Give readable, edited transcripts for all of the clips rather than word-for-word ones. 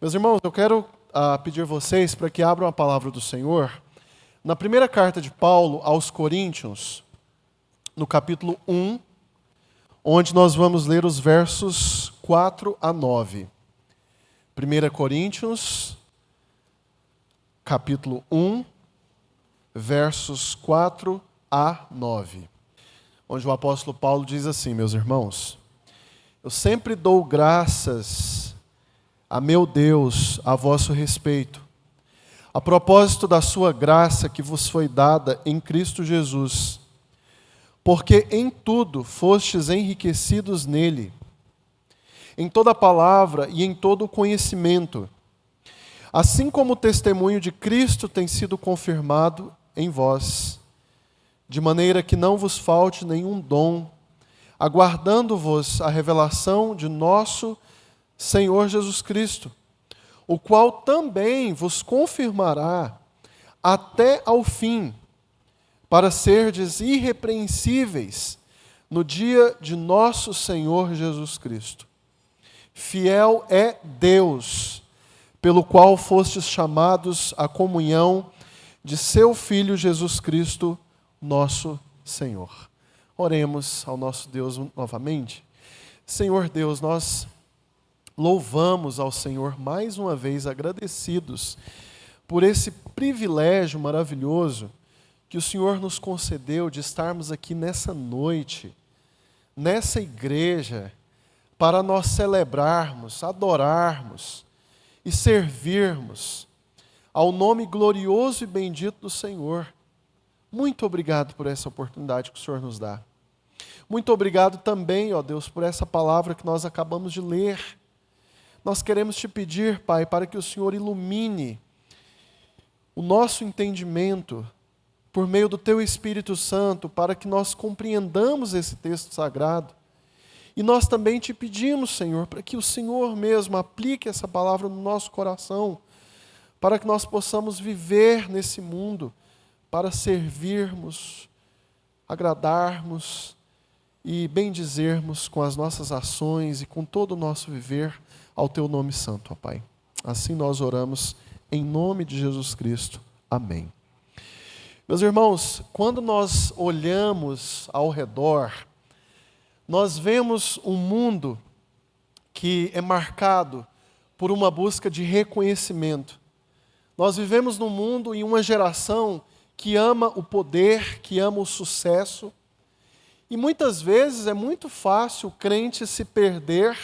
Meus irmãos, eu quero pedir vocês para que abram a palavra do Senhor na primeira carta de Paulo aos Coríntios, no capítulo 1, onde nós vamos ler os versos 4 a 9. 1 Coríntios, capítulo 1, versos 4 a 9. Onde o apóstolo Paulo diz assim: meus irmãos, eu sempre dou graças a meu Deus a vosso respeito, a propósito da sua graça que vos foi dada em Cristo Jesus, porque em tudo fostes enriquecidos nele, em toda palavra e em todo conhecimento, assim como o testemunho de Cristo tem sido confirmado em vós, de maneira que não vos falte nenhum dom, aguardando-vos a revelação de nosso Senhor Jesus Cristo, o qual também vos confirmará até ao fim, para serdes irrepreensíveis no dia de nosso Senhor Jesus Cristo. Fiel é Deus, pelo qual fostes chamados à comunhão de seu Filho Jesus Cristo, nosso Senhor. Oremos ao nosso Deus novamente. Senhor Deus, nós louvamos ao Senhor mais uma vez, agradecidos por esse privilégio maravilhoso que o Senhor nos concedeu de estarmos aqui nessa noite, nessa igreja, para nós celebrarmos, adorarmos e servirmos ao nome glorioso e bendito do Senhor. Muito obrigado por essa oportunidade que o Senhor nos dá. Muito obrigado também, ó Deus, por essa palavra que nós acabamos de ler. Nós queremos te pedir, Pai, para que o Senhor ilumine o nosso entendimento por meio do Teu Espírito Santo, para que nós compreendamos esse texto sagrado. E nós também te pedimos, Senhor, para que o Senhor mesmo aplique essa palavra no nosso coração, para que nós possamos viver nesse mundo, para servirmos, agradarmos e bendizermos com as nossas ações e com todo o nosso viver ao Teu nome santo, ó Pai. Assim nós oramos em nome de Jesus Cristo. Amém. Meus irmãos, quando nós olhamos ao redor, nós vemos um mundo que é marcado por uma busca de reconhecimento. Nós vivemos num mundo e uma geração que ama o poder, que ama o sucesso. E muitas vezes é muito fácil o crente se perder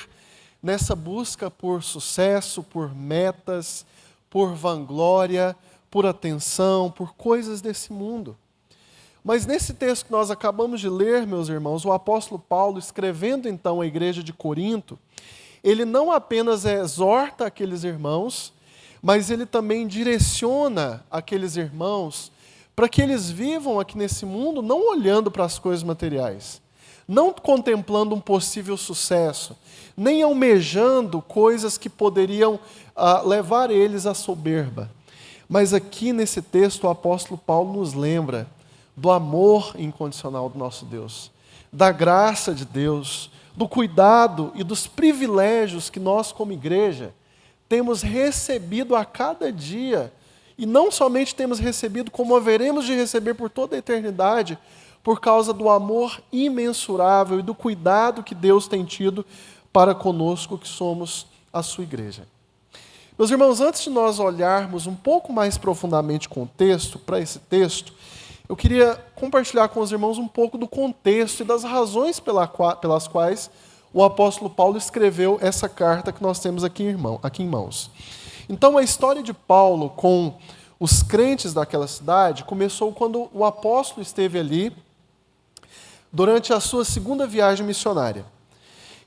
nessa busca por sucesso, por metas, por vanglória, por atenção, por coisas desse mundo. Mas nesse texto que nós acabamos de ler, meus irmãos, o apóstolo Paulo, escrevendo então à igreja de Corinto, ele não apenas exorta aqueles irmãos, mas ele também direciona aqueles irmãos para que eles vivam aqui nesse mundo não olhando para as coisas materiais, não contemplando um possível sucesso, nem almejando coisas que poderiam levar eles à soberba. Mas aqui nesse texto o apóstolo Paulo nos lembra do amor incondicional do nosso Deus, da graça de Deus, do cuidado e dos privilégios que nós como igreja temos recebido a cada dia. E não somente temos recebido, como haveremos de receber por toda a eternidade, por causa do amor imensurável e do cuidado que Deus tem tido para conosco, que somos a sua igreja. Meus irmãos, antes de nós olharmos um pouco mais profundamente com o texto, para esse texto, eu queria compartilhar com os irmãos um pouco do contexto e das razões pelas quais o apóstolo Paulo escreveu essa carta que nós temos aqui em mãos. Então, a história de Paulo com os crentes daquela cidade começou quando o apóstolo esteve ali durante a sua segunda viagem missionária.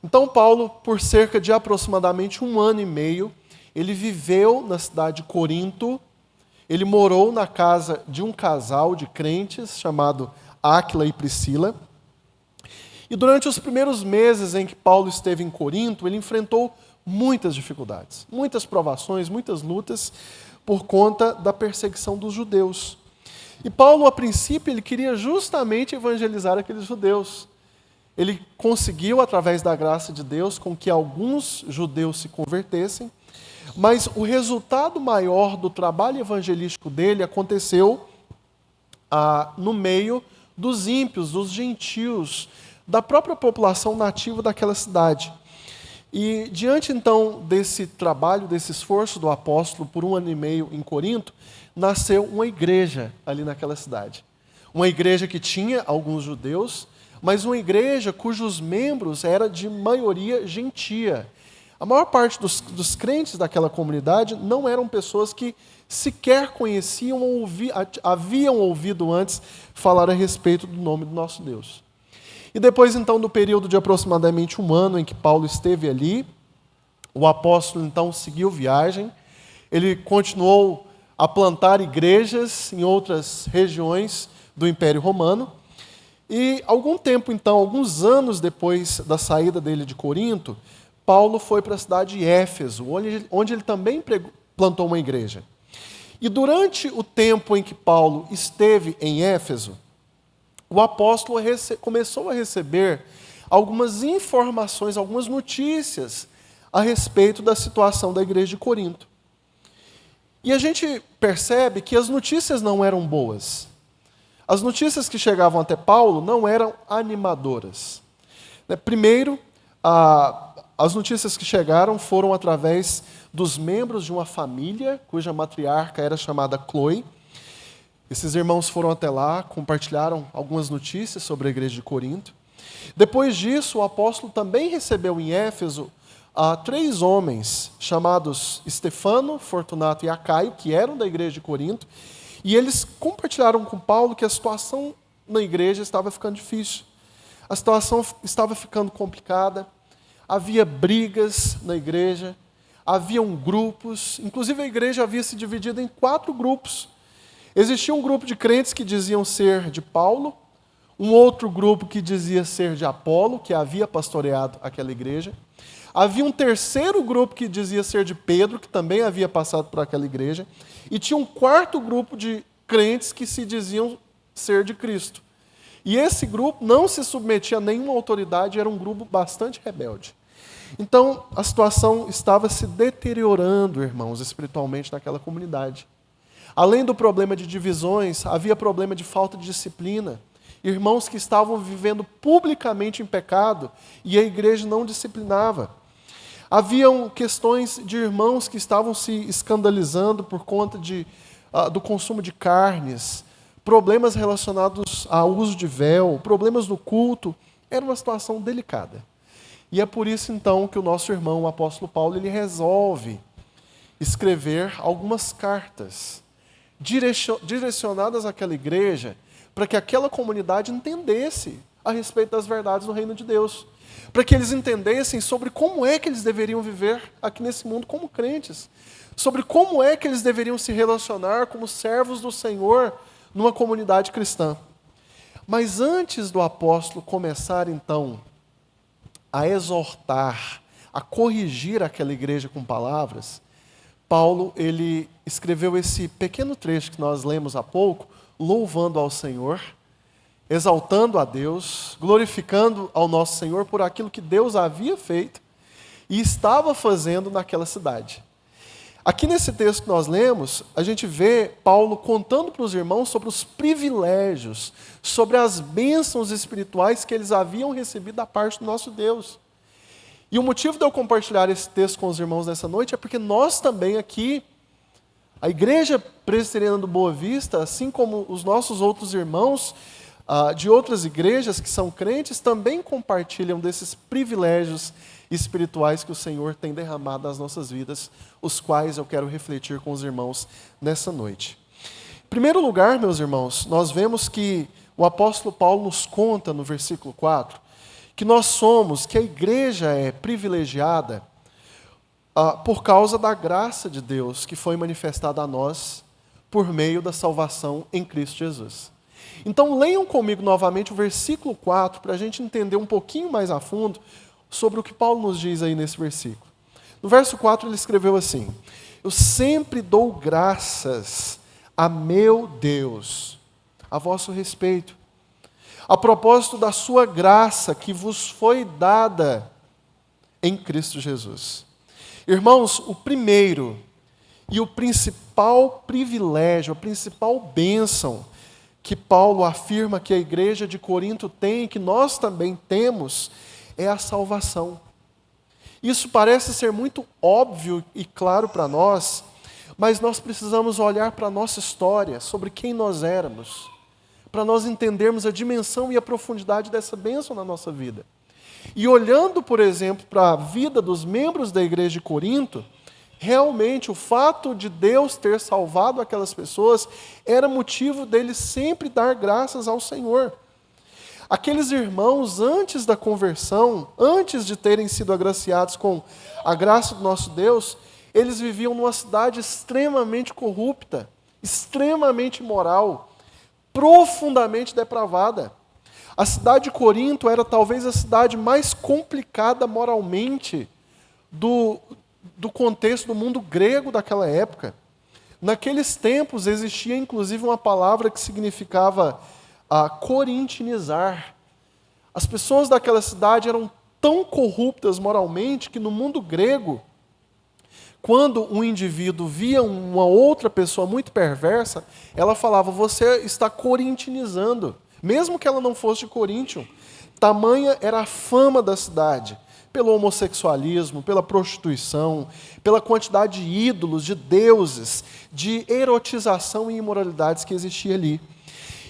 Então, Paulo, por cerca de aproximadamente 1 ano e meio, ele viveu na cidade de Corinto, ele morou na casa de um casal de crentes chamado Áquila e Priscila. E durante os primeiros meses em que Paulo esteve em Corinto, ele enfrentou muitas dificuldades, muitas provações, muitas lutas por conta da perseguição dos judeus. E Paulo, a princípio, ele queria justamente evangelizar aqueles judeus. Ele conseguiu, através da graça de Deus, com que alguns judeus se convertessem, Mas o resultado maior do trabalho evangelístico dele aconteceu no meio dos ímpios, dos gentios, da própria população nativa daquela cidade. E diante então desse trabalho, desse esforço do apóstolo por 1 ano e meio em Corinto, nasceu uma igreja ali naquela cidade. Uma igreja que tinha alguns judeus, mas uma igreja cujos membros era de maioria gentia. A maior parte dos crentes daquela comunidade não eram pessoas que sequer conheciam ou haviam ouvido antes falar a respeito do nome do nosso Deus. E depois, então, do período de aproximadamente 1 ano em que Paulo esteve ali, o apóstolo, então, seguiu viagem. Ele continuou a plantar igrejas em outras regiões do Império Romano. E algum tempo, então, alguns anos depois da saída dele de Corinto, Paulo foi para a cidade de Éfeso, onde ele também plantou uma igreja. E durante o tempo em que Paulo esteve em Éfeso, o apóstolo começou a receber algumas informações, algumas notícias a respeito da situação da igreja de Corinto. E a gente percebe que as notícias não eram boas. As notícias que chegavam até Paulo não eram animadoras. Primeiro, as notícias que chegaram foram através dos membros de uma família cuja matriarca era chamada Cloe. Esses irmãos foram até lá, compartilharam algumas notícias sobre a igreja de Corinto. Depois disso, o apóstolo também recebeu em Éfeso 3 homens chamados Estefano, Fortunato e Acaio, que eram da igreja de Corinto, e eles compartilharam com Paulo que a situação na igreja estava ficando difícil. A situação estava ficando complicada, havia brigas na igreja, haviam grupos, inclusive a igreja havia se dividido em 4 grupos. Existia um grupo de crentes que diziam ser de Paulo, um outro grupo que dizia ser de Apolo, que havia pastoreado aquela igreja. Havia um terceiro grupo que dizia ser de Pedro, que também havia passado por aquela igreja. E tinha um 4º grupo de crentes que se diziam ser de Cristo. E esse grupo não se submetia a nenhuma autoridade, era um grupo bastante rebelde. Então, a situação estava se deteriorando, irmãos, espiritualmente naquela comunidade. Além do problema de divisões, havia problema de falta de disciplina. Irmãos que estavam vivendo publicamente em pecado e a igreja não disciplinava. Haviam questões de irmãos que estavam se escandalizando por conta do consumo de carnes, problemas relacionados ao uso de véu, problemas no culto. Era uma situação delicada. E é por isso, então, que o nosso irmão, o apóstolo Paulo, ele resolve escrever algumas cartas direcionadas àquela igreja, para que aquela comunidade entendesse a respeito das verdades do reino de Deus, para que eles entendessem sobre como é que eles deveriam viver aqui nesse mundo como crentes, sobre como é que eles deveriam se relacionar como servos do Senhor numa comunidade cristã. Mas antes do apóstolo começar, então, a exortar, a corrigir aquela igreja com palavras, Paulo, ele escreveu esse pequeno trecho que nós lemos há pouco, louvando ao Senhor, exaltando a Deus, glorificando ao nosso Senhor por aquilo que Deus havia feito e estava fazendo naquela cidade. Aqui nesse texto que nós lemos, a gente vê Paulo contando para os irmãos sobre os privilégios, sobre as bênçãos espirituais que eles haviam recebido da parte do nosso Deus. E o motivo de eu compartilhar esse texto com os irmãos nessa noite é porque nós também aqui, a Igreja Presbiteriana do Boa Vista, assim como os nossos outros irmãos de outras igrejas que são crentes, também compartilham desses privilégios espirituais que o Senhor tem derramado nas nossas vidas, os quais eu quero refletir com os irmãos nessa noite. Em primeiro lugar, meus irmãos, nós vemos que o apóstolo Paulo nos conta no versículo 4, que a igreja é privilegiada por causa da graça de Deus que foi manifestada a nós por meio da salvação em Cristo Jesus. Então, leiam comigo novamente o versículo 4 para a gente entender um pouquinho mais a fundo sobre o que Paulo nos diz aí nesse versículo. No verso 4 ele escreveu assim: eu sempre dou graças a meu Deus a vosso respeito, a propósito da sua graça que vos foi dada em Cristo Jesus. Irmãos, o primeiro e o principal privilégio, a principal bênção que Paulo afirma que a igreja de Corinto tem e que nós também temos é a salvação. Isso parece ser muito óbvio e claro para nós, mas nós precisamos olhar para a nossa história, sobre quem nós éramos, para nós entendermos a dimensão e a profundidade dessa bênção na nossa vida. E olhando, por exemplo, para a vida dos membros da igreja de Corinto, realmente o fato de Deus ter salvado aquelas pessoas era motivo deles sempre dar graças ao Senhor. Aqueles irmãos, antes da conversão, antes de terem sido agraciados com a graça do nosso Deus, eles viviam numa cidade extremamente corrupta, extremamente imoral, profundamente depravada. A cidade de Corinto era talvez a cidade mais complicada moralmente do contexto do mundo grego daquela época. Naqueles tempos existia inclusive uma palavra que significava corintinizar. As pessoas daquela cidade eram tão corruptas moralmente que no mundo grego, quando um indivíduo via uma outra pessoa muito perversa, ela falava: você está corintinizando, mesmo que ela não fosse de Coríntio. Tamanha era a fama da cidade, pelo homossexualismo, pela prostituição, pela quantidade de ídolos, de deuses, de erotização e imoralidades que existia ali.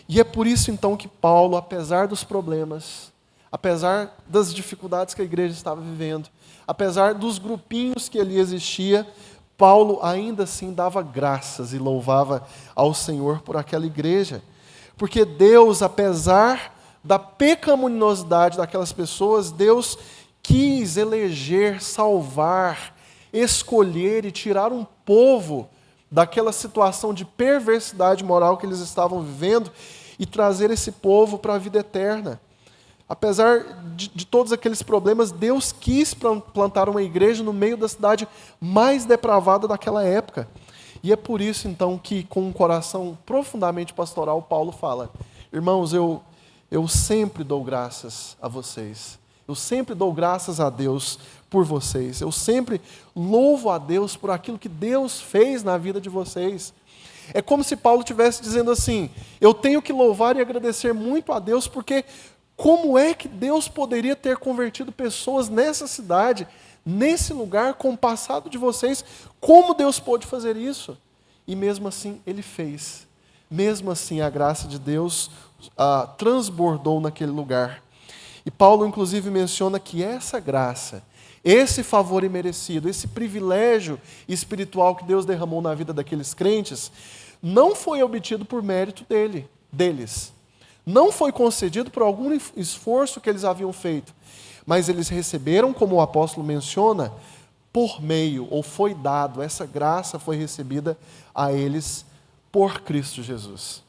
E é por isso então que Paulo, apesar dos problemas, apesar das dificuldades que a igreja estava vivendo, apesar dos grupinhos que ali existia, Paulo ainda assim dava graças e louvava ao Senhor por aquela igreja. Porque Deus, apesar da pecaminosidade daquelas pessoas, Deus quis eleger, salvar, escolher e tirar um povo daquela situação de perversidade moral que eles estavam vivendo e trazer esse povo para a vida eterna. Apesar de todos aqueles problemas, Deus quis plantar uma igreja no meio da cidade mais depravada daquela época. E é por isso, então, que com um coração profundamente pastoral, Paulo fala: irmãos, eu sempre dou graças a vocês. Eu sempre dou graças a Deus por vocês. Eu sempre louvo a Deus por aquilo que Deus fez na vida de vocês. É como se Paulo estivesse dizendo assim: eu tenho que louvar e agradecer muito a Deus, porque como é que Deus poderia ter convertido pessoas nessa cidade, nesse lugar, com o passado de vocês? Como Deus pôde fazer isso? E mesmo assim Ele fez. Mesmo assim a graça de Deus transbordou naquele lugar. E Paulo inclusive menciona que essa graça, esse favor imerecido, esse privilégio espiritual que Deus derramou na vida daqueles crentes, não foi obtido por mérito deles. Não foi concedido por algum esforço que eles haviam feito, mas eles receberam, como o apóstolo menciona, por meio, ou foi dado, essa graça foi recebida a eles por Cristo Jesus.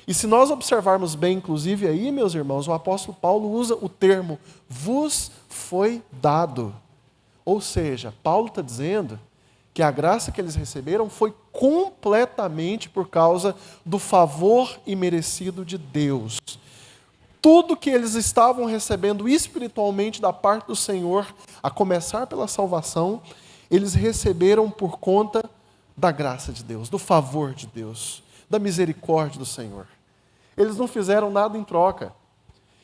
E se nós observarmos bem, inclusive aí, meus irmãos, o apóstolo Paulo usa o termo vos foi dado. Ou seja, Paulo está dizendo que a graça que eles receberam foi completamente por causa do favor imerecido de Deus. Tudo que eles estavam recebendo espiritualmente da parte do Senhor, a começar pela salvação, eles receberam por conta da graça de Deus, do favor de Deus, da misericórdia do Senhor. Eles não fizeram nada em troca.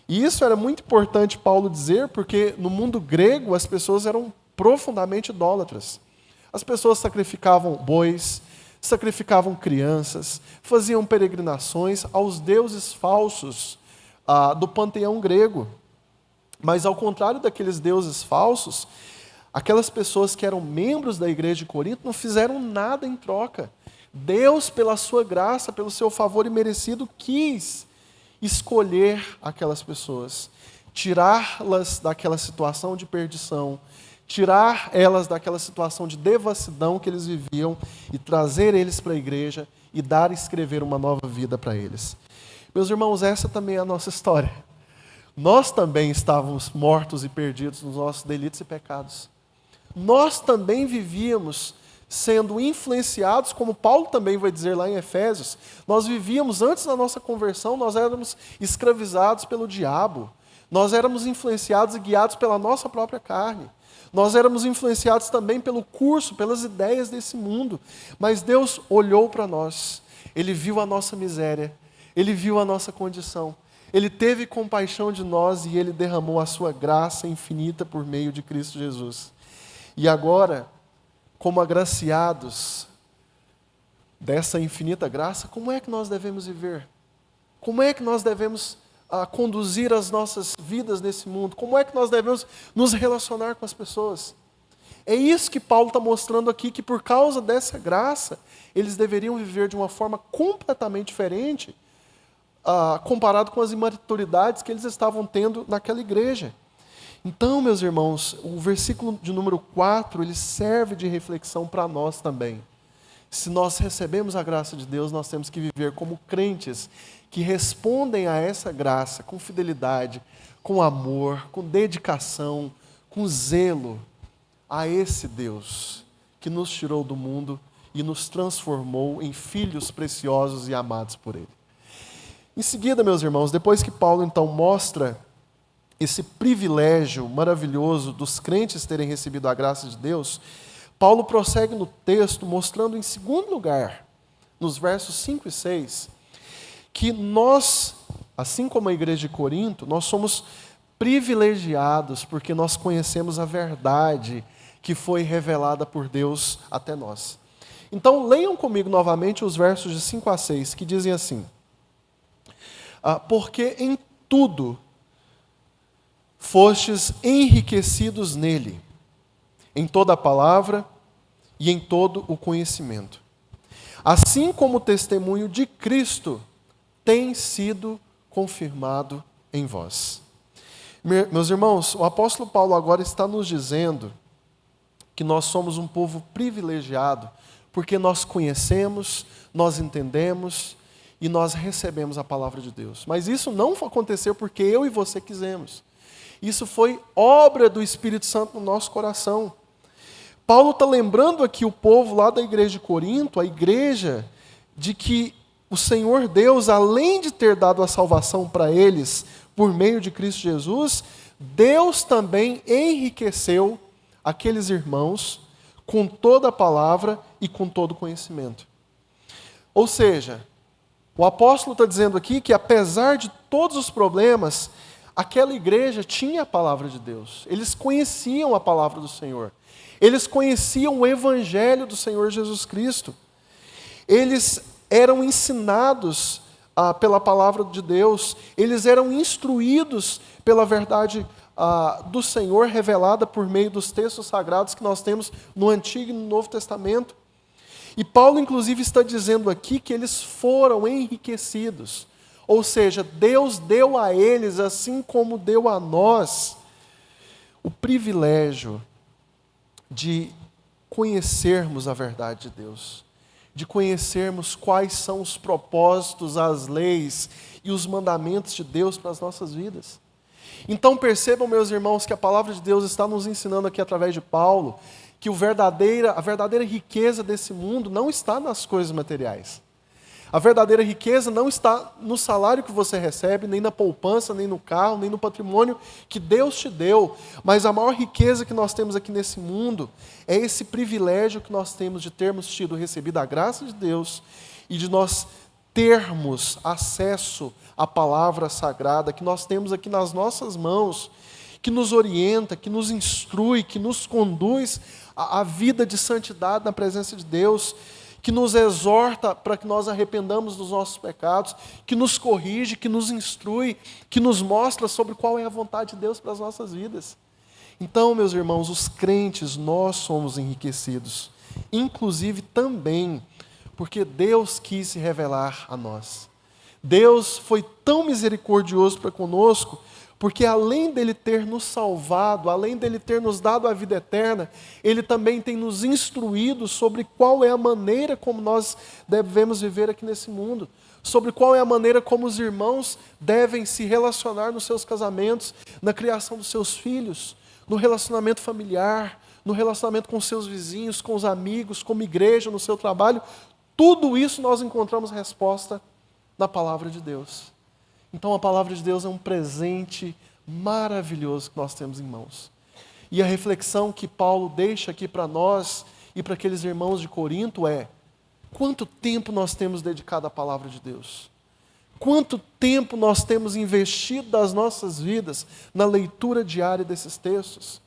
E isso era muito importante Paulo dizer, porque no mundo grego as pessoas eram profundamente idólatras. As pessoas sacrificavam bois, sacrificavam crianças, faziam peregrinações aos deuses falsos do panteão grego. Mas ao contrário daqueles deuses falsos, aquelas pessoas que eram membros da igreja de Corinto não fizeram nada em troca. Deus, pela sua graça, pelo seu favor imerecido, quis escolher aquelas pessoas, tirá-las daquela situação de perdição, tirar elas daquela situação de devassidão que eles viviam e trazer eles para a igreja e dar e escrever uma nova vida para eles. Meus irmãos, essa também é a nossa história. Nós também estávamos mortos e perdidos nos nossos delitos e pecados. Nós também vivíamos sendo influenciados, como Paulo também vai dizer lá em Efésios. Nós vivíamos, antes da nossa conversão, nós éramos escravizados pelo diabo. Nós éramos influenciados e guiados pela nossa própria carne. Nós éramos influenciados também pelo curso, pelas ideias desse mundo. Mas Deus olhou para nós. Ele viu a nossa miséria. Ele viu a nossa condição. Ele teve compaixão de nós e Ele derramou a sua graça infinita por meio de Cristo Jesus. E agora, como agraciados dessa infinita graça, como é que nós devemos viver? Como é que nós devemos conduzir as nossas vidas nesse mundo? Como é que nós devemos nos relacionar com as pessoas? É isso que Paulo está mostrando aqui, que por causa dessa graça, eles deveriam viver de uma forma completamente diferente, comparado com as imaturidades que eles estavam tendo naquela igreja. Então, meus irmãos, o versículo de número 4, ele serve de reflexão para nós também. Se nós recebemos a graça de Deus, nós temos que viver como crentes que respondem a essa graça com fidelidade, com amor, com dedicação, com zelo a esse Deus que nos tirou do mundo e nos transformou em filhos preciosos e amados por Ele. Em seguida, meus irmãos, depois que Paulo então mostra esse privilégio maravilhoso dos crentes terem recebido a graça de Deus, Paulo prossegue no texto mostrando em segundo lugar, nos versos 5 e 6, que nós, assim como a igreja de Corinto, nós somos privilegiados porque nós conhecemos a verdade que foi revelada por Deus até nós. Então, leiam comigo novamente os versos de 5 a 6, que dizem assim: porque em tudo fostes enriquecidos nele, em toda a palavra e em todo o conhecimento. Assim como o testemunho de Cristo tem sido confirmado em vós. Meus irmãos, o apóstolo Paulo agora está nos dizendo que nós somos um povo privilegiado, porque nós conhecemos, nós entendemos e nós recebemos a palavra de Deus. Mas isso não aconteceu porque eu e você quisemos. Isso foi obra do Espírito Santo no nosso coração. Paulo está lembrando aqui o povo lá da igreja de Corinto, a igreja, de que o Senhor Deus, além de ter dado a salvação para eles por meio de Cristo Jesus, Deus também enriqueceu aqueles irmãos com toda a palavra e com todo o conhecimento. Ou seja, o apóstolo está dizendo aqui que apesar de todos os problemas, aquela igreja tinha a palavra de Deus. Eles conheciam a palavra do Senhor. Eles conheciam o evangelho do Senhor Jesus Cristo. Eles eram ensinados pela palavra de Deus. Eles eram instruídos pela verdade do Senhor revelada por meio dos textos sagrados que nós temos no Antigo e no Novo Testamento. E Paulo, inclusive, está dizendo aqui que eles foram enriquecidos. Ou seja, Deus deu a eles, assim como deu a nós, o privilégio de conhecermos a verdade de Deus, de conhecermos quais são os propósitos, as leis e os mandamentos de Deus para as nossas vidas. Então percebam, meus irmãos, que a palavra de Deus está nos ensinando aqui através de Paulo, que a verdadeira riqueza desse mundo não está nas coisas materiais. A verdadeira riqueza não está no salário que você recebe, nem na poupança, nem no carro, nem no patrimônio que Deus te deu. Mas a maior riqueza que nós temos aqui nesse mundo é esse privilégio que nós temos de termos recebido a graça de Deus e de nós termos acesso à palavra sagrada que nós temos aqui nas nossas mãos, que nos orienta, que nos instrui, que nos conduz à vida de santidade na presença de Deus, que nos exorta para que nós arrependamos dos nossos pecados, que nos corrige, que nos instrui, que nos mostra sobre qual é a vontade de Deus para as nossas vidas. Então, meus irmãos, os crentes, nós somos enriquecidos, inclusive também porque Deus quis se revelar a nós. Deus foi tão misericordioso para conosco, porque além dele ter nos salvado, além dele ter nos dado a vida eterna, ele também tem nos instruído sobre qual é a maneira como nós devemos viver aqui nesse mundo, sobre qual é a maneira como os irmãos devem se relacionar nos seus casamentos, na criação dos seus filhos, no relacionamento familiar, no relacionamento com seus vizinhos, com os amigos, como igreja, no seu trabalho. Tudo isso nós encontramos resposta na palavra de Deus. Então a palavra de Deus é um presente maravilhoso que nós temos em mãos. E a reflexão que Paulo deixa aqui para nós e para aqueles irmãos de Corinto é: quanto tempo nós temos dedicado à palavra de Deus? Quanto tempo nós temos investido das nossas vidas na leitura diária desses textos,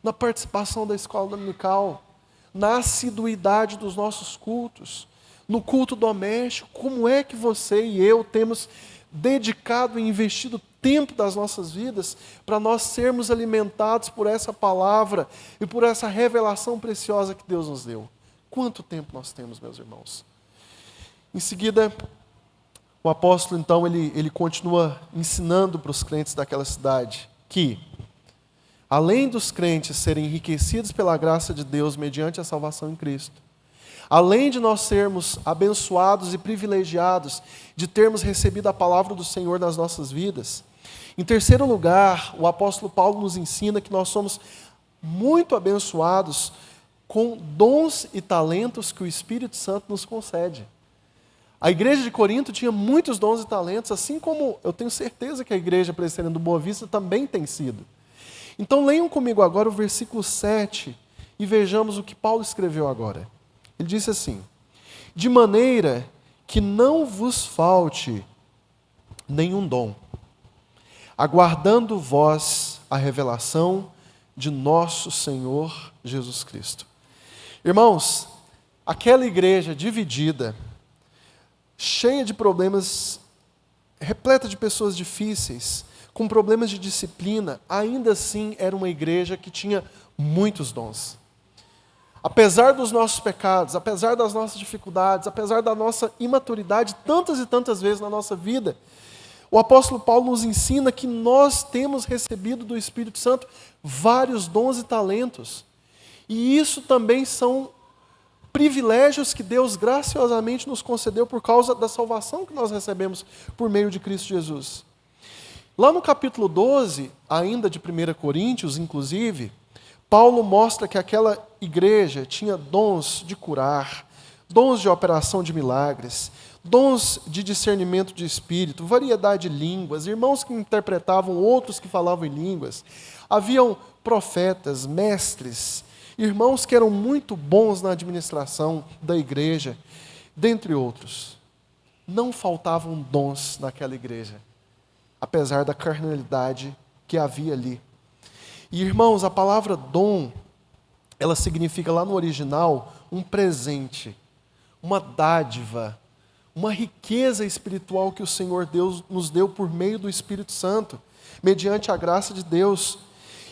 na participação da escola dominical, na assiduidade dos nossos cultos, no culto doméstico? Como é que você e eu temos dedicado e investido tempo das nossas vidas para nós sermos alimentados por essa palavra e por essa revelação preciosa que Deus nos deu? Quanto tempo nós temos, meus irmãos? Em seguida, o apóstolo, então, ele continua ensinando para os crentes daquela cidade que, além dos crentes serem enriquecidos pela graça de Deus mediante a salvação em Cristo, além de nós sermos abençoados e privilegiados de termos recebido a palavra do Senhor nas nossas vidas, em terceiro lugar, o apóstolo Paulo nos ensina que nós somos muito abençoados com dons e talentos que o Espírito Santo nos concede. A igreja de Corinto tinha muitos dons e talentos, assim como eu tenho certeza que a igreja presbiteriana do Boa Vista também tem sido. Então leiam comigo agora o versículo 7 e vejamos o que Paulo escreveu agora. Ele disse assim: de maneira que não vos falte nenhum dom, aguardando vós a revelação de nosso Senhor Jesus Cristo. Irmãos, aquela igreja dividida, cheia de problemas, repleta de pessoas difíceis, com problemas de disciplina, ainda assim era uma igreja que tinha muitos dons. Apesar dos nossos pecados, apesar das nossas dificuldades, apesar da nossa imaturidade tantas e tantas vezes na nossa vida, o apóstolo Paulo nos ensina que nós temos recebido do Espírito Santo vários dons e talentos. E isso também são privilégios que Deus graciosamente nos concedeu por causa da salvação que nós recebemos por meio de Cristo Jesus. Lá no capítulo 12, ainda de 1 Coríntios, inclusive, Paulo mostra que aquela igreja tinha dons de curar, dons de operação de milagres, dons de discernimento de espírito, variedade de línguas, irmãos que interpretavam, outros que falavam em línguas. Haviam profetas, mestres, irmãos que eram muito bons na administração da igreja, dentre outros. Não faltavam dons naquela igreja, apesar da carnalidade que havia ali. E, irmãos, a palavra dom, ela significa lá no original um presente, uma dádiva, uma riqueza espiritual que o Senhor Deus nos deu por meio do Espírito Santo, mediante a graça de Deus.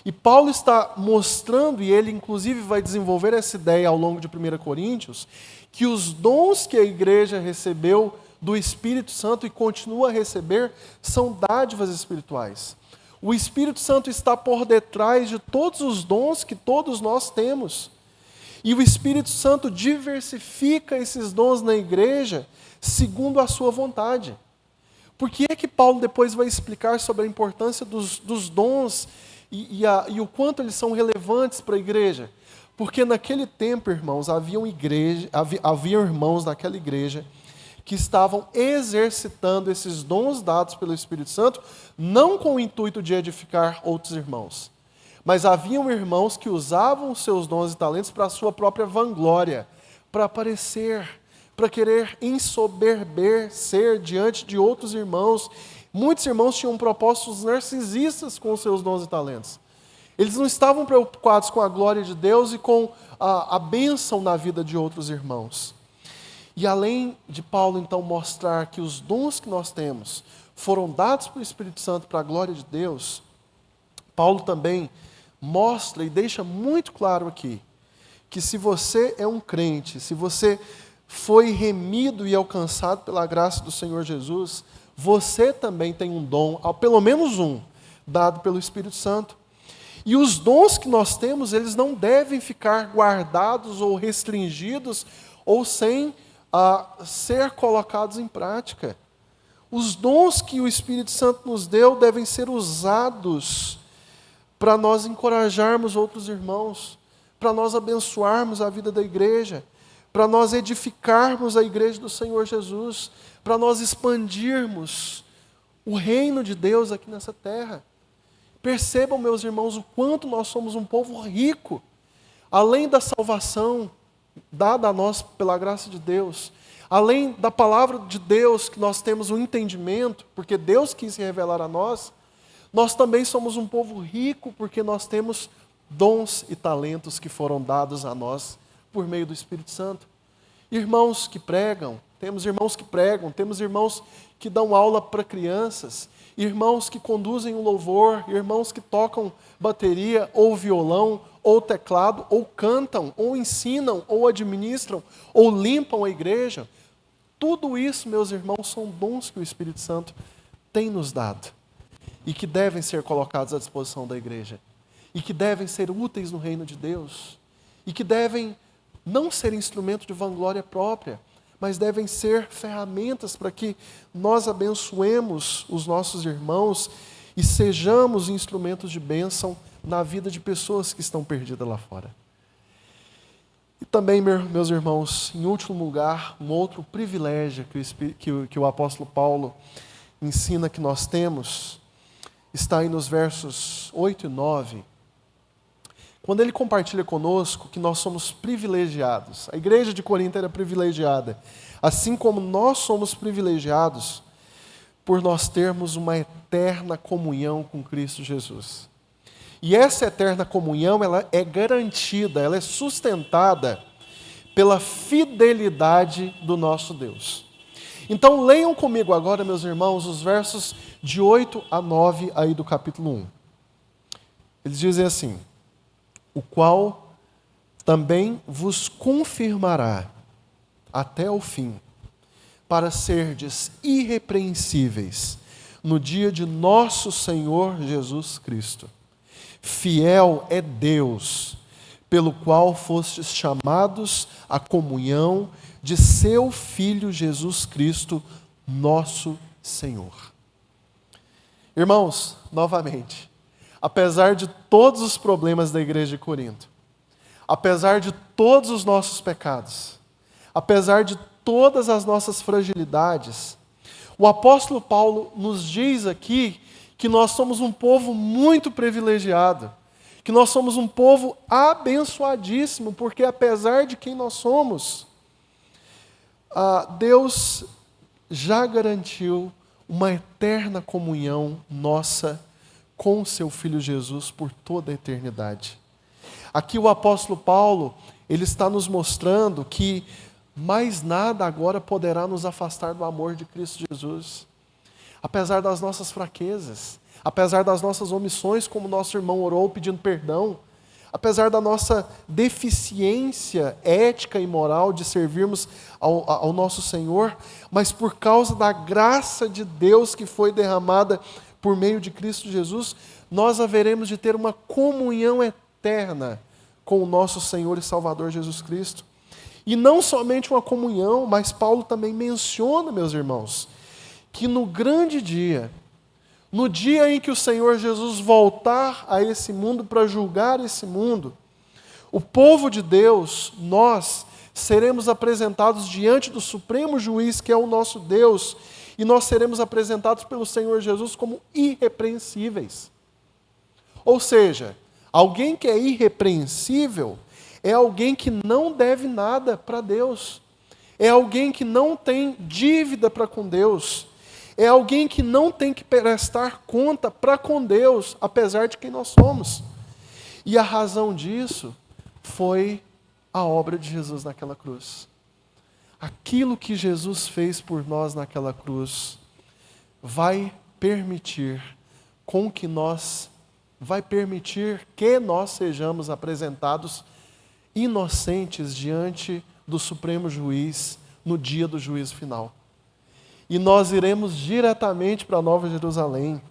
E Paulo está mostrando, e ele inclusive vai desenvolver essa ideia ao longo de 1 Coríntios, que os dons que a igreja recebeu do Espírito Santo e continua a receber são dádivas espirituais. O Espírito Santo está por detrás de todos os dons que todos nós temos. E o Espírito Santo diversifica esses dons na igreja segundo a sua vontade. Por que é que Paulo depois vai explicar sobre a importância dos dons e o quanto eles são relevantes para a igreja? Porque naquele tempo, irmãos, havia irmãos naquela igreja que estavam exercitando esses dons dados pelo Espírito Santo, não com o intuito de edificar outros irmãos, mas haviam irmãos que usavam os seus dons e talentos para a sua própria vanglória, para aparecer, para querer ensoberbecer diante de outros irmãos. Muitos irmãos tinham propósitos narcisistas com os seus dons e talentos. Eles não estavam preocupados com a glória de Deus e com a bênção na vida de outros irmãos. E além de Paulo, então, mostrar que os dons que nós temos foram dados pelo Espírito Santo para a glória de Deus, Paulo também mostra e deixa muito claro aqui, que se você é um crente, se você foi remido e alcançado pela graça do Senhor Jesus, você também tem um dom, pelo menos um, dado pelo Espírito Santo. E os dons que nós temos, eles não devem ficar guardados ou restringidos ou sem ser colocados em prática. Os dons que o Espírito Santo nos deu devem ser usados para nós encorajarmos outros irmãos, para nós abençoarmos a vida da igreja, para nós edificarmos a igreja do Senhor Jesus, para nós expandirmos o reino de Deus aqui nessa terra. Percebam, meus irmãos, o quanto nós somos um povo rico. Além da salvação dada a nós pela graça de Deus, além da palavra de Deus, que nós temos um entendimento, porque Deus quis se revelar a nós, nós também somos um povo rico, porque nós temos dons e talentos que foram dados a nós por meio do Espírito Santo. Irmãos que pregam, temos irmãos que dão aula para crianças, irmãos que conduzem o louvor, irmãos que tocam bateria, ou violão, ou teclado, ou cantam, ou ensinam, ou administram, ou limpam a igreja. Tudo isso, meus irmãos, são dons que o Espírito Santo tem nos dado e que devem ser colocados à disposição da igreja e que devem ser úteis no reino de Deus e que devem não ser instrumento de vanglória própria, mas devem ser ferramentas para que nós abençoemos os nossos irmãos e sejamos instrumentos de bênção na vida de pessoas que estão perdidas lá fora. E também, meus irmãos, em último lugar, um outro privilégio que o apóstolo Paulo ensina que nós temos, está aí nos versos 8 e 9, quando ele compartilha conosco que nós somos privilegiados. A igreja de Corinto era privilegiada, assim como nós somos privilegiados por nós termos uma eterna comunhão com Cristo Jesus. E essa eterna comunhão, ela é garantida, ela é sustentada pela fidelidade do nosso Deus. Então leiam comigo agora, meus irmãos, os versos de 8 a 9 aí do capítulo 1. Eles dizem assim: o qual também vos confirmará até o fim, para serdes irrepreensíveis no dia de nosso Senhor Jesus Cristo. Fiel é Deus, pelo qual fostes chamados à comunhão de seu Filho Jesus Cristo, nosso Senhor. Irmãos, novamente, apesar de todos os problemas da igreja de Corinto, apesar de todos os nossos pecados, apesar de todas as nossas fragilidades, o apóstolo Paulo nos diz aqui que nós somos um povo muito privilegiado, que nós somos um povo abençoadíssimo, porque apesar de quem nós somos, Deus já garantiu uma eterna comunhão nossa com o seu Filho Jesus por toda a eternidade. Aqui o apóstolo Paulo, ele está nos mostrando que mais nada agora poderá nos afastar do amor de Cristo Jesus. Apesar das nossas fraquezas, apesar das nossas omissões, como nosso irmão orou pedindo perdão, apesar da nossa deficiência ética e moral de servirmos ao nosso Senhor, mas por causa da graça de Deus que foi derramada por meio de Cristo Jesus, nós haveremos de ter uma comunhão eterna com o nosso Senhor e Salvador Jesus Cristo. E não somente uma comunhão, mas Paulo também menciona, meus irmãos, que no grande dia, no dia em que o Senhor Jesus voltar a esse mundo para julgar esse mundo, o povo de Deus, nós, seremos apresentados diante do supremo juiz, que é o nosso Deus, e nós seremos apresentados pelo Senhor Jesus como irrepreensíveis. Ou seja, alguém que é irrepreensível é alguém que não deve nada para Deus, é alguém que não tem dívida para com Deus, é alguém que não tem que prestar conta para com Deus, apesar de quem nós somos. E a razão disso foi a obra de Jesus naquela cruz. Aquilo que Jesus fez por nós naquela cruz vai permitir que nós sejamos apresentados inocentes diante do Supremo Juiz no dia do juízo final. E nós iremos diretamente para a Nova Jerusalém.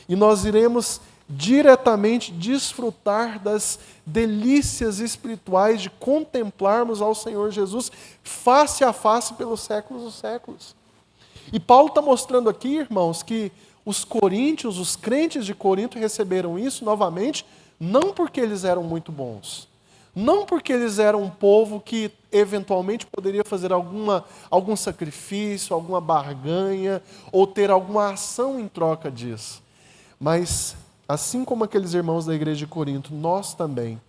E nós iremos diretamente desfrutar das delícias espirituais de contemplarmos ao Senhor Jesus face a face pelos séculos dos séculos. E Paulo está mostrando aqui, irmãos, que os coríntios, os crentes de Corinto receberam isso novamente, não porque eles eram muito bons, não porque eles eram um povo que eventualmente poderia fazer algum sacrifício, alguma barganha, ou ter alguma ação em troca disso, mas assim como aqueles irmãos da igreja de Corinto, nós também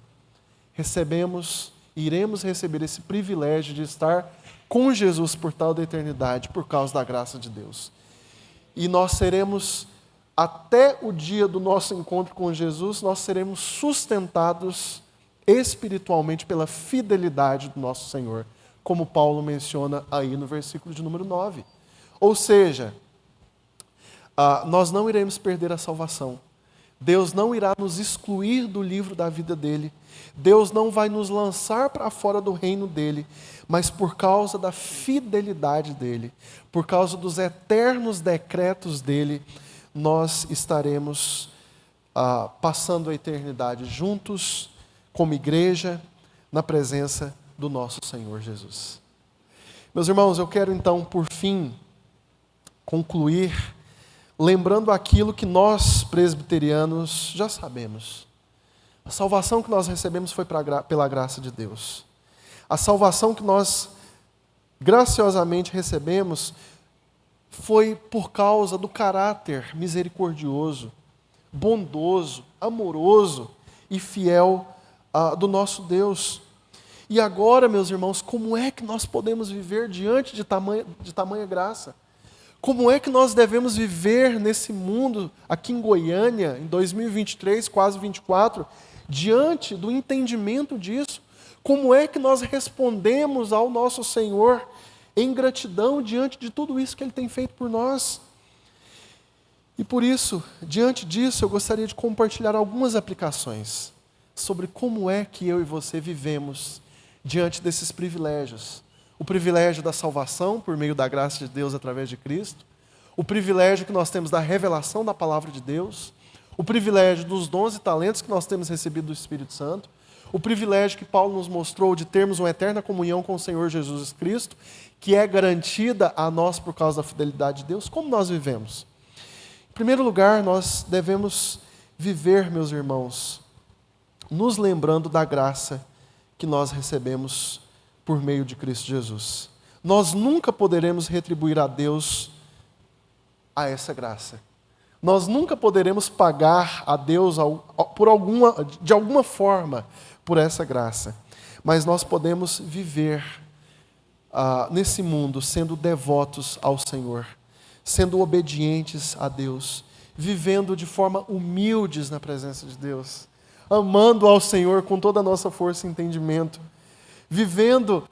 iremos receber esse privilégio de estar com Jesus por toda a eternidade, por causa da graça de Deus. E nós seremos, até o dia do nosso encontro com Jesus, nós seremos sustentados espiritualmente pela fidelidade do nosso Senhor, como Paulo menciona aí no versículo de número 9. Ou seja, nós não iremos perder a salvação. Deus não irá nos excluir do livro da vida dele. Deus não vai nos lançar para fora do reino dele, mas por causa da fidelidade dele, por causa dos eternos decretos dele, nós estaremos passando a eternidade juntos, como igreja, na presença do nosso Senhor Jesus. Meus irmãos, eu quero então, por fim, concluir lembrando aquilo que nós, presbiterianos, já sabemos. A salvação que nós recebemos foi pela graça de Deus. A salvação que nós graciosamente recebemos foi por causa do caráter misericordioso, bondoso, amoroso e fiel do nosso Deus. E agora, meus irmãos, como é que nós podemos viver diante de tamanha graça? Como é que nós devemos viver nesse mundo, aqui em Goiânia, em 2023, quase 24, diante do entendimento disso? Como é que nós respondemos ao nosso Senhor em gratidão diante de tudo isso que Ele tem feito por nós? E por isso, diante disso, eu gostaria de compartilhar algumas aplicações sobre como é que eu e você vivemos diante desses privilégios. O privilégio da salvação por meio da graça de Deus através de Cristo, o privilégio que nós temos da revelação da palavra de Deus, o privilégio dos dons e talentos que nós temos recebido do Espírito Santo, o privilégio que Paulo nos mostrou de termos uma eterna comunhão com o Senhor Jesus Cristo, que é garantida a nós por causa da fidelidade de Deus. Como nós vivemos? Em primeiro lugar, nós devemos viver, meus irmãos, nos lembrando da graça que nós recebemos por meio de Cristo Jesus. Nós nunca poderemos retribuir a Deus a essa graça. Nós nunca poderemos pagar a Deus de alguma forma por essa graça. Mas nós podemos viver nesse mundo sendo devotos ao Senhor, sendo obedientes a Deus, vivendo de forma humildes na presença de Deus, amando ao Senhor com toda a nossa força e entendimento, vivendo,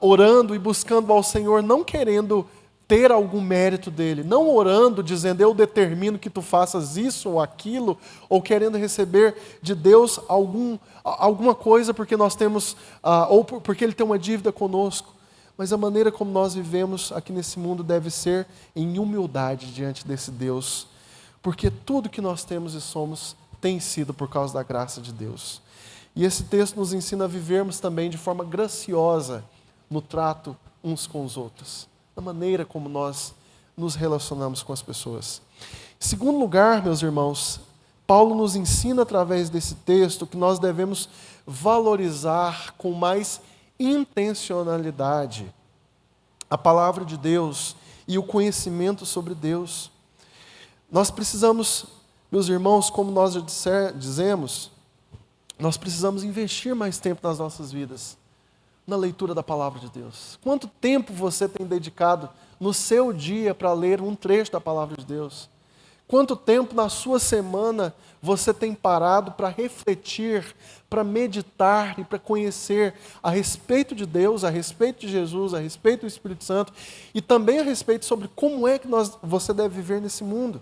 orando e buscando ao Senhor, não querendo ter algum mérito dele, não orando dizendo eu determino que tu faças isso ou aquilo, ou querendo receber de Deus alguma coisa porque nós temos, ou porque Ele tem uma dívida conosco. Mas a maneira como nós vivemos aqui nesse mundo deve ser em humildade diante desse Deus, porque tudo que nós temos e somos tem sido por causa da graça de Deus. E esse texto nos ensina a vivermos também de forma graciosa no trato uns com os outros, na maneira como nós nos relacionamos com as pessoas. Em segundo lugar, meus irmãos, Paulo nos ensina através desse texto que nós devemos valorizar com mais intencionalidade a palavra de Deus e o conhecimento sobre Deus. Nós precisamos, meus irmãos, como nós já dizemos, nós precisamos investir mais tempo nas nossas vidas, na leitura da palavra de Deus. Quanto tempo você tem dedicado no seu dia para ler um trecho da palavra de Deus? Quanto tempo na sua semana você tem parado para refletir, para meditar e para conhecer a respeito de Deus, a respeito de Jesus, a respeito do Espírito Santo e também a respeito sobre como é que você deve viver nesse mundo?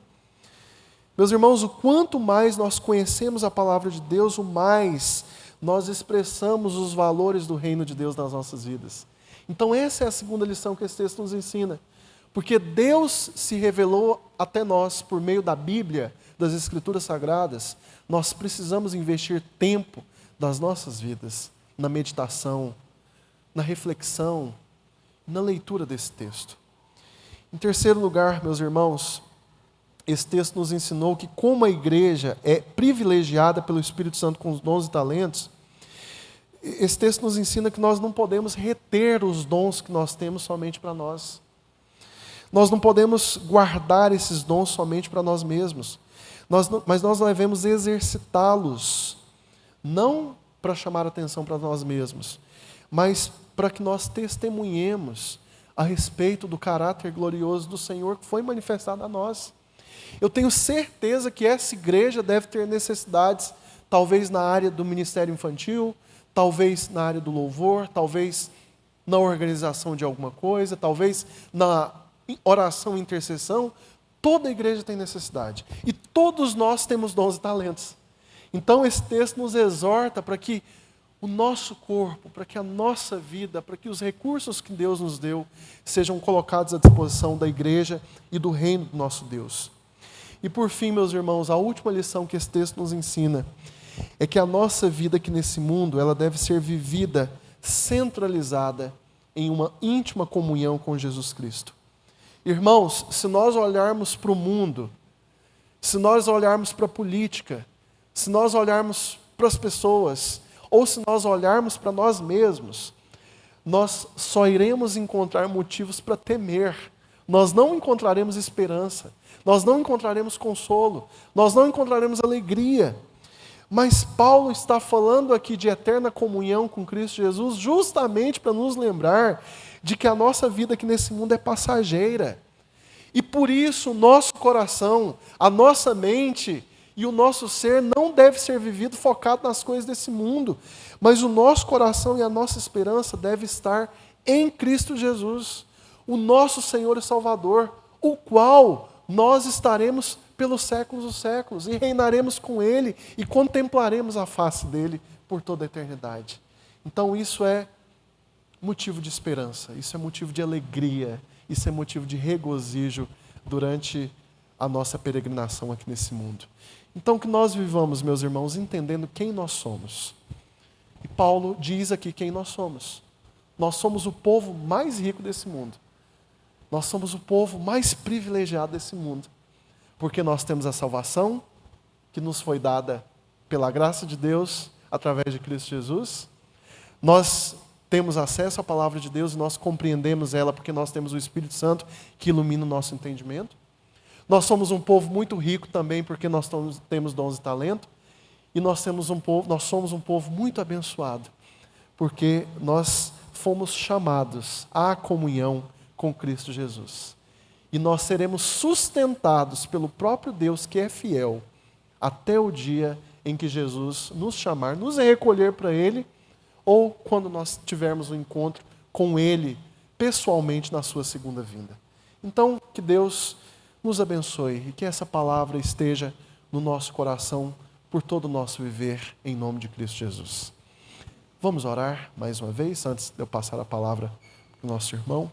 Meus irmãos, o quanto mais nós conhecemos a palavra de Deus, o mais nós expressamos os valores do reino de Deus nas nossas vidas. Então essa é a segunda lição que esse texto nos ensina. Porque Deus se revelou até nós por meio da Bíblia, das Escrituras Sagradas, nós precisamos investir tempo das nossas vidas na meditação, na reflexão, na leitura desse texto. Em terceiro lugar, meus irmãos, esse texto nos ensinou que como a igreja é privilegiada pelo Espírito Santo com os dons e talentos, esse texto nos ensina que nós não podemos reter os dons que nós temos somente para nós. Nós não podemos guardar esses dons somente para nós mesmos. mas nós devemos exercitá-los, não para chamar atenção para nós mesmos, mas para que nós testemunhemos a respeito do caráter glorioso do Senhor que foi manifestado a nós. Eu tenho certeza que essa igreja deve ter necessidades, talvez na área do ministério infantil, talvez na área do louvor, talvez na organização de alguma coisa, talvez na oração e intercessão. Toda a igreja tem necessidade. E todos nós temos dons e talentos. Então esse texto nos exorta para que o nosso corpo, para que a nossa vida, para que os recursos que Deus nos deu sejam colocados à disposição da igreja e do reino do nosso Deus. E por fim, meus irmãos, a última lição que esse texto nos ensina é que a nossa vida aqui nesse mundo, ela deve ser vivida centralizada em uma íntima comunhão com Jesus Cristo. Irmãos, se nós olharmos para o mundo, se nós olharmos para a política, se nós olharmos para as pessoas, ou se nós olharmos para nós mesmos, nós só iremos encontrar motivos para temer. Nós não encontraremos esperança, nós não encontraremos consolo, nós não encontraremos alegria. Mas Paulo está falando aqui de eterna comunhão com Cristo Jesus, justamente para nos lembrar de que a nossa vida aqui nesse mundo é passageira. E por isso o nosso coração, a nossa mente e o nosso ser não deve ser vivido focado nas coisas desse mundo, mas o nosso coração e a nossa esperança deve estar em Cristo Jesus, o nosso Senhor e Salvador, o qual nós estaremos pelos séculos dos séculos e reinaremos com Ele e contemplaremos a face dEle por toda a eternidade. Então isso é motivo de esperança, isso é motivo de alegria, isso é motivo de regozijo durante a nossa peregrinação aqui nesse mundo. Então que nós vivamos, meus irmãos, entendendo quem nós somos. E Paulo diz aqui quem nós somos. Nós somos o povo mais rico desse mundo. Nós somos o povo mais privilegiado desse mundo. Porque nós temos a salvação que nos foi dada pela graça de Deus através de Cristo Jesus. Nós temos acesso à palavra de Deus e nós compreendemos ela porque nós temos o Espírito Santo que ilumina o nosso entendimento. Nós somos um povo muito rico também porque nós temos dons e talento. E nós somos um povo muito abençoado porque nós fomos chamados à comunhão com Cristo Jesus. E nós seremos sustentados pelo próprio Deus que é fiel até o dia em que Jesus nos chamar, nos recolher para Ele, ou quando nós tivermos um encontro com Ele pessoalmente na sua segunda vinda. Então, que Deus nos abençoe e que essa palavra esteja no nosso coração por todo o nosso viver, em nome de Cristo Jesus. Vamos orar mais uma vez, antes de eu passar a palavra para o nosso irmão.